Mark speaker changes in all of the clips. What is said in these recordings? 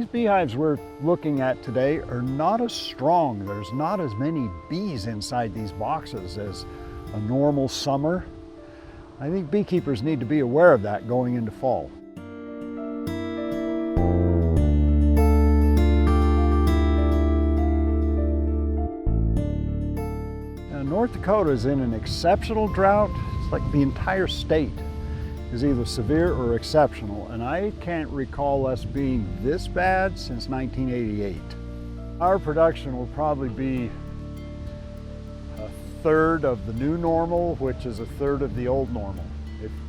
Speaker 1: These beehives we're looking at today are not as strong. There's not as many bees inside these boxes as a normal summer. I think beekeepers need to be aware of that going into fall. Now, North Dakota is in an exceptional drought. It's like the entire state is either severe or exceptional, and I can't recall us being this bad since 1988. Our production will probably be a third of the new normal, which is a third of the old normal.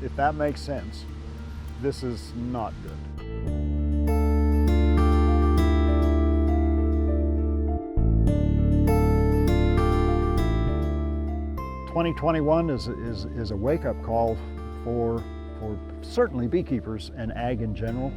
Speaker 1: If that makes sense, this is not good. "2021 is a wake-up call for certainly beekeepers and ag in general.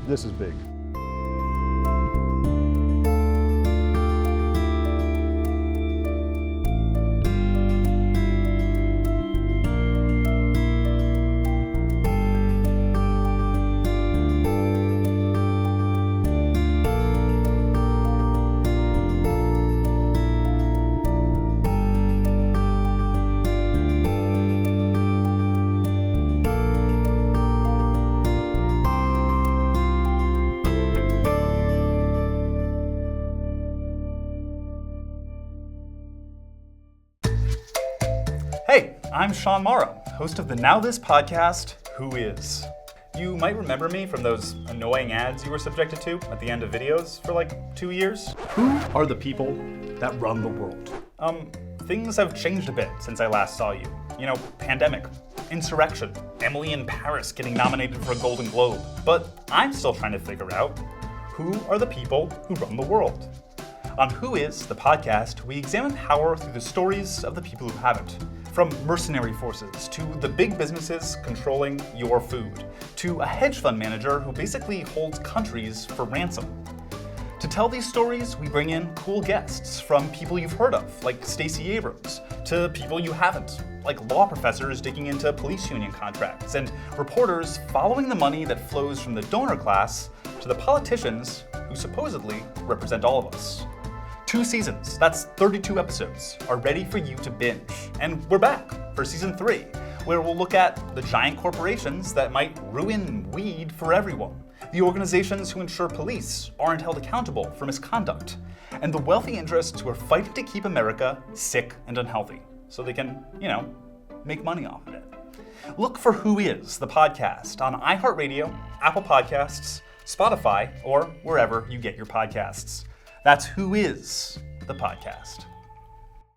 Speaker 1: This is big.
Speaker 2: Hey, I'm Sean Morrow, host of the NowThis podcast, Who Is? You might remember me from those annoying ads you were subjected to at the end of videos for like 2 years. Who are the people that run the world? Things have changed a bit since I last saw you. You know, pandemic, insurrection, Emily in Paris getting nominated for a Golden Globe. But I'm still trying to figure out who are the people who run the world. On Who Is, the podcast, we examine power through the stories of the people who haven't. From mercenary forces, to the big businesses controlling your food, to a hedge fund manager who basically holds countries for ransom. To tell these stories, we bring in cool guests from people you've heard of, like Stacey Abrams, to people you haven't, like law professors digging into police union contracts, and reporters following the money that flows from the donor class to the politicians who supposedly represent all of us. 2 seasons, that's 32 episodes, are ready for you to binge. And we're back for season 3, where we'll look at the giant corporations that might ruin weed for everyone, the organizations who ensure police aren't held accountable for misconduct, and the wealthy interests who are fighting to keep America sick and unhealthy, so they can, make money off of it. Look for Who Is, the podcast, on iHeartRadio, Apple Podcasts, Spotify, or wherever you get your podcasts. That's Who Is, the podcast.